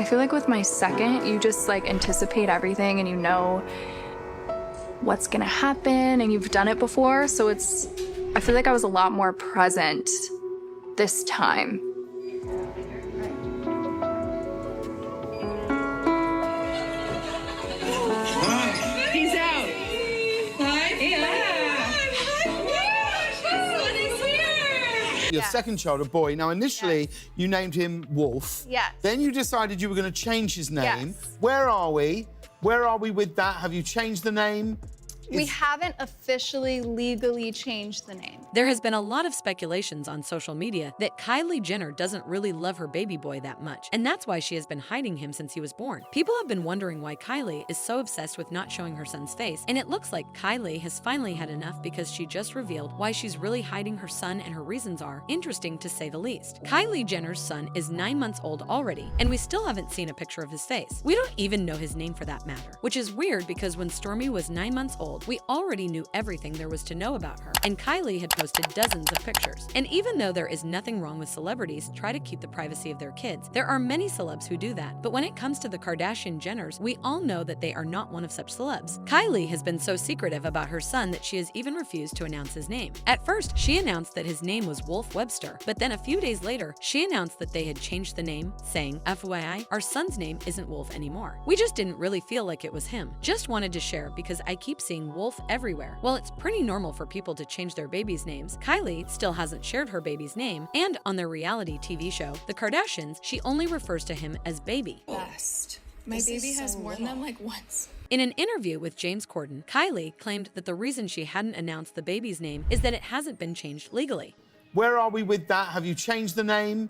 feel like with my second, you just like anticipate everything and you know what's gonna happen and you've done it before. So I feel like I was a lot more present this time. He's out. Your second child, a boy. Now, initially, you named him Wolf. Yes. Then you decided you were going to change his name. Yes. Where are we? Where are we with that? Have you changed the name? We haven't officially, legally changed the name. There has been a lot of speculations on social media that Kylie Jenner doesn't really love her baby boy that much, and that's why she has been hiding him since he was born. People have been wondering why Kylie is so obsessed with not showing her son's face, and it looks like Kylie has finally had enough because she just revealed why she's really hiding her son, and her reasons are interesting to say the least. Kylie Jenner's son is 9 months old already, and we still haven't seen a picture of his face. We don't even know his name for that matter, which is weird because when Stormi was 9 months old, we already knew everything there was to know about her, and Kylie had posted dozens of pictures. And even though there is nothing wrong with celebrities try to keep the privacy of their kids, there are many celebs who do that. But when it comes to the Kardashian Jenners, we all know that they are not one of such celebs. Kylie has been so secretive about her son that she has even refused to announce his name. At first, she announced that his name was Wolf Webster, but then a few days later, she announced that they had changed the name, saying, FYI, our son's name isn't Wolf anymore. We just didn't really feel like it was him. Just wanted to share because I keep seeing Wolf everywhere. While it's pretty normal for people to change their babies' names, Kylie still hasn't shared her baby's name, and on their reality TV show, The Kardashians, she only refers to him as baby. Best. My baby has worn them like once. In an interview with James Corden, Kylie claimed that the reason she hadn't announced the baby's name is that it hasn't been changed legally. Where are we with that? Have you changed the name?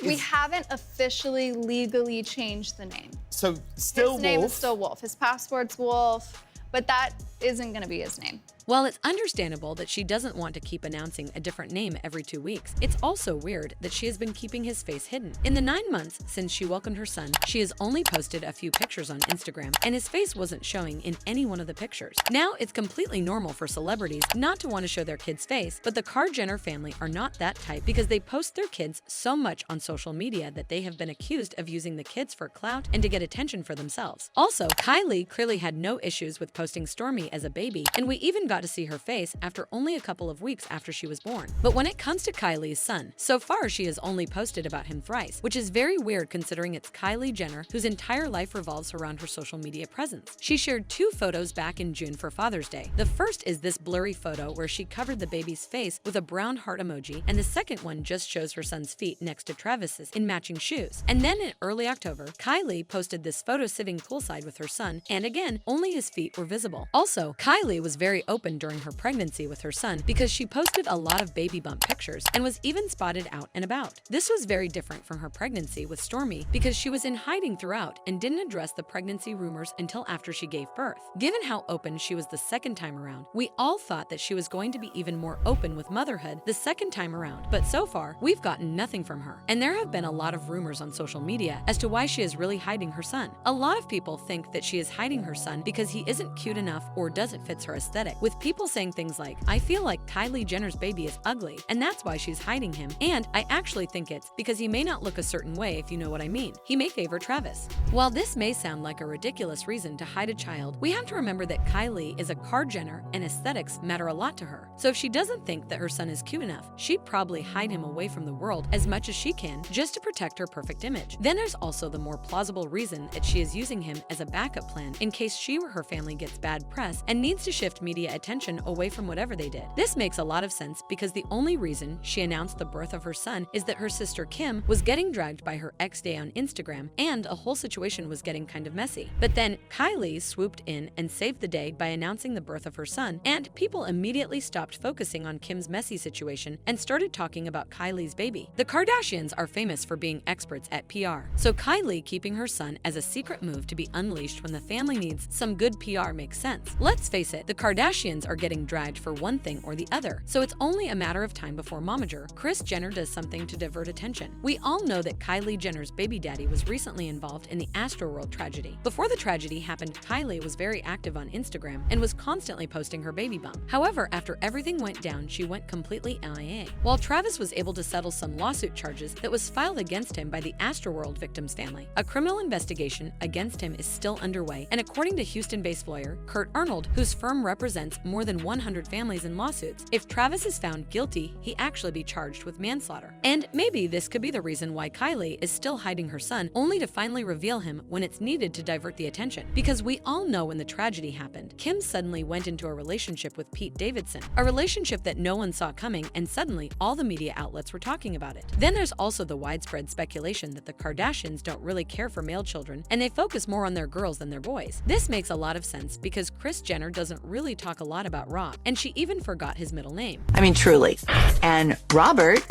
We haven't officially, legally changed the name. So still His name Wolf? is still Wolf. His passport's Wolf, but that isn't gonna be his name. While it's understandable that she doesn't want to keep announcing a different name every 2 weeks, it's also weird that she has been keeping his face hidden. In the 9 months since she welcomed her son, she has only posted a few pictures on Instagram, and his face wasn't showing in any one of the pictures. Now, it's completely normal for celebrities not to want to show their kid's face, but the Kardashian Jenner family are not that type because they post their kids so much on social media that they have been accused of using the kids for clout and to get attention for themselves. Also, Kylie clearly had no issues with posting Stormi as a baby, and we even got to see her face after only a couple of weeks after she was born. But when it comes to Kylie's son, so far she has only posted about him thrice, which is very weird considering it's Kylie Jenner whose entire life revolves around her social media presence. She shared 2 photos back in June for Father's Day. The first is this blurry photo where she covered the baby's face with a brown heart emoji, and the second one just shows her son's feet next to Travis's in matching shoes. And then in early October, Kylie posted this photo sitting poolside with her son, and again, only his feet were visible. Also, Kylie was very open during her pregnancy with her son because she posted a lot of baby bump pictures and was even spotted out and about. This was very different from her pregnancy with Stormi because she was in hiding throughout and didn't address the pregnancy rumors until after she gave birth. Given how open she was the second time around, we all thought that she was going to be even more open with motherhood the second time around, but so far, we've gotten nothing from her. And there have been a lot of rumors on social media as to why she is really hiding her son. A lot of people think that she is hiding her son because he isn't cute enough or doesn't fit her aesthetic, with people saying things like, I feel like Kylie Jenner's baby is ugly, and that's why she's hiding him, and I actually think it's because he may not look a certain way, if you know what I mean. He may favor Travis. While this may sound like a ridiculous reason to hide a child, we have to remember that Kylie is a Kardashian Jenner and aesthetics matter a lot to her. So if she doesn't think that her son is cute enough, she'd probably hide him away from the world as much as she can just to protect her perfect image. Then there's also the more plausible reason that she is using him as a backup plan in case she or her family gets bad press and needs to shift media attention away from whatever they did. This makes a lot of sense because the only reason she announced the birth of her son is that her sister Kim was getting dragged by her ex-day on Instagram and a whole situation was getting kind of messy. But then Kylie swooped in and saved the day by announcing the birth of her son, and people immediately stopped focusing on Kim's messy situation and started talking about Kylie's baby. The Kardashians are famous for being experts at PR, so Kylie keeping her son as a secret move to be unleashed when the family needs some good PR makes sense. Let's face it, the Kardashians Kardashians are getting dragged for one thing or the other, so it's only a matter of time before momager Kris Jenner does something to divert attention. We all know that Kylie Jenner's baby daddy was recently involved in the Astroworld tragedy. Before the tragedy happened, Kylie was very active on Instagram and was constantly posting her baby bump. However, after everything went down, she went completely MIA. While Travis was able to settle some lawsuit charges that was filed against him by the Astroworld victim's family, a criminal investigation against him is still underway, and according to Houston-based lawyer Kurt Arnold, whose firm represents more than 100 families in lawsuits, if Travis is found guilty, he actually be charged with manslaughter. And maybe this could be the reason why Kylie is still hiding her son, only to finally reveal him when it's needed to divert the attention. Because we all know when the tragedy happened, Kim suddenly went into a relationship with Pete Davidson, a relationship that no one saw coming, and suddenly all the media outlets were talking about it. Then there's also the widespread speculation that the Kardashians don't really care for male children and they focus more on their girls than their boys. This makes a lot of sense because Kris Jenner doesn't really talk a lot about Rob, and she even forgot his middle name. I mean, truly. And Robert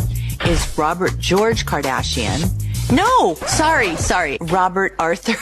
is Robert George Kardashian. No, sorry, Robert Arthur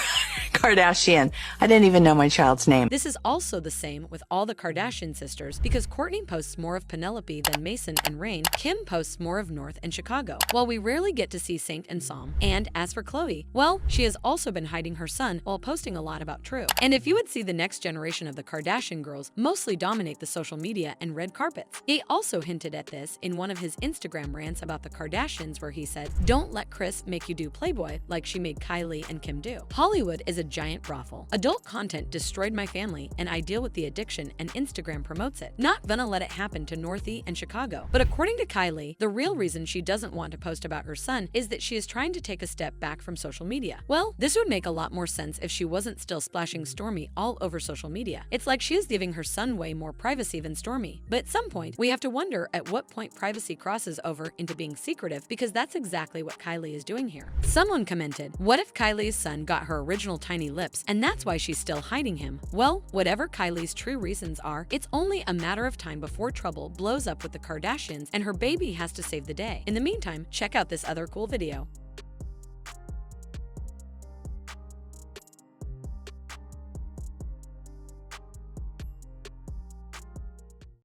Kardashian. I didn't even know my child's name. This is also the same with all the Kardashian sisters because Kourtney posts more of Penelope than Mason and Reign. Kim posts more of North and Chicago, while we rarely get to see Saint and Psalm. And as for Khloe, well, she has also been hiding her son while posting a lot about True. And if you would see the next generation of the Kardashian girls mostly dominate the social media and red carpets. He also hinted at this in one of his Instagram rants about the Kardashians where he said, "Don't let Kris make you do Playboy like she made Kylie and Kim do. Hollywood is a giant brothel. Adult content destroyed my family and I deal with the addiction and Instagram promotes it. Not gonna let it happen to Northie and Chicago." But according to Kylie, the real reason she doesn't want to post about her son is that she is trying to take a step back from social media. Well, this would make a lot more sense if she wasn't still splashing Stormi all over social media. It's like she is giving her son way more privacy than Stormi. But at some point, we have to wonder at what point privacy crosses over into being secretive, because that's exactly what Kylie is doing here. Someone commented, "What if Kylie's son got her original tiny lips and that's why she's still hiding him?" Well, whatever Kylie's true reasons are, it's only a matter of time before trouble blows up with the Kardashians and her baby has to save the day. In the meantime, check out this other cool video.